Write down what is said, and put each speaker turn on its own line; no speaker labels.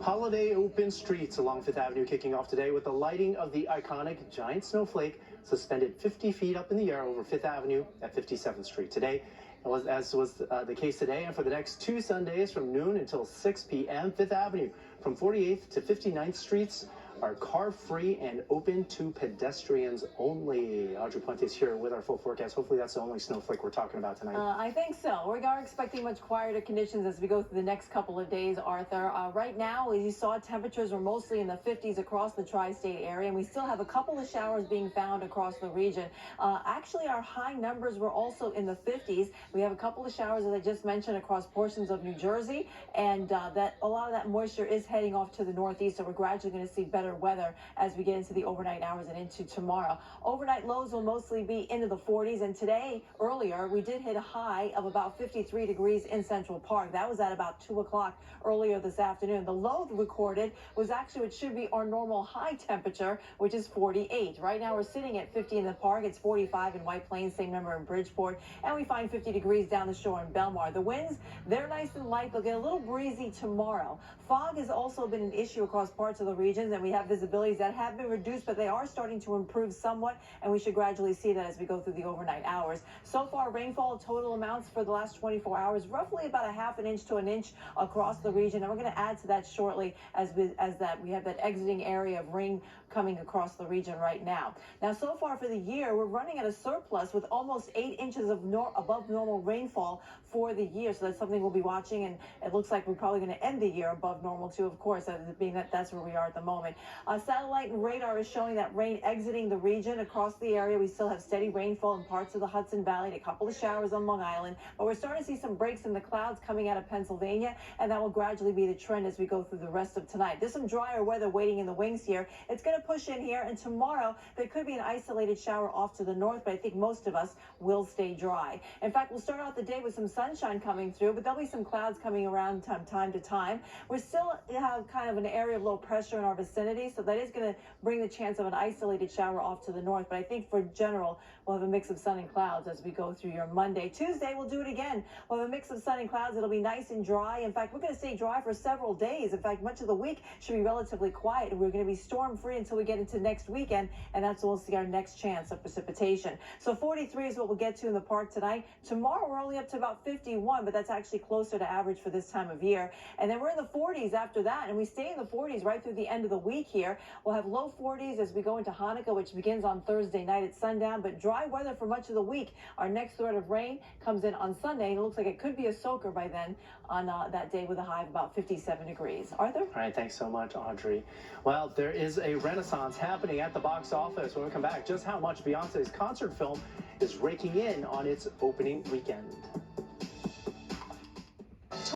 Holiday open streets along Fifth Avenue kicking off today with the lighting of the iconic giant snowflake suspended 50 feet up in the air over Fifth Avenue at 57th Street. Today, as was the case today, and for the next 2 Sundays from noon until 6 p.m., Fifth Avenue from 48th to 59th Streets are car-free and open to pedestrians only. Audrey Puentes here with our full forecast. Hopefully that's the only snowflake we're talking about tonight.
I think so. We are expecting much quieter conditions as we go through the next couple of days, Arthur. Right now, as you saw, temperatures are mostly in the 50s across the tri-state area, and we still have a couple of showers being found across the region. Actually, our high numbers were also in the 50s. We have a couple of showers, as I just mentioned, across portions of New Jersey, and that a lot of that moisture is heading off to the northeast, so we're gradually going to see better weather as we get into the overnight hours and into tomorrow. Overnight lows will mostly be into the 40s, and today, earlier, we did hit a high of about 53 degrees in Central Park. That was at about 2 o'clock earlier this afternoon. The low recorded was actually what should be our normal high temperature, which is 48. Right now, we're sitting at 50 in the park. It's 45 in White Plains, same number in Bridgeport, and we find 50 degrees down the shore in Belmar. The winds, they're nice and light. They'll get a little breezy tomorrow. Fog has also been an issue across parts of the regions, and we have visibilities that have been reduced, but they are starting to improve somewhat, and we should gradually see that as we go through the overnight hours. So far, rainfall total amounts for the last 24 hours, roughly about a half an inch to an inch across the region, and we're going to add to that shortly as we have that exiting area of rain coming across the region right now. Now, so far for the year, we're running at a surplus with almost 8 inches of above normal rainfall for the year, so that's something we'll be watching, and it looks like we're probably going to end the year above normal too, of course, being that that's where we are at the moment. Satellite and radar is showing that rain exiting the region across the area. We still have steady rainfall in parts of the Hudson Valley and a couple of showers on Long Island, but we're starting to see some breaks in the clouds coming out of Pennsylvania, and that will gradually be the trend as we go through the rest of tonight. There's some drier weather waiting in the wings here. It's going to push in here, and tomorrow there could be an isolated shower off to the north, but I think most of us will stay dry. In fact, we'll start out the day with some sunshine coming through, but there'll be some clouds coming around time to time. We still have kind of an area of low pressure in our vicinity, so that is going to bring the chance of an isolated shower off to the north, but I think for general, we'll have a mix of sun and clouds as we go through your Monday. Tuesday, we'll do it again. We'll have a mix of sun and clouds. It'll be nice and dry. In fact, we're going to stay dry for several days. In fact, much of the week should be relatively quiet, and we're going to be storm-free until we get into next weekend, and that's when we'll see our next chance of precipitation. So 43 is what we'll get to in the park tonight. Tomorrow, we're only up to about 51, but that's actually closer to average for this time of year. And then we're in the 40s after that, and we stay in the 40s right through the end of the week here. We'll have low 40s as we go into Hanukkah, which begins on Thursday night at sundown, but dry weather for much of the week. Our next threat of rain comes in on Sunday, and it looks like it could be a soaker by then on that day with a high of about 57 degrees. Arthur?
All right, thanks so much, Audrey. Well, there is a renaissance happening at the box office. When we come back, just how much Beyonce's concert film is raking in on its opening weekend.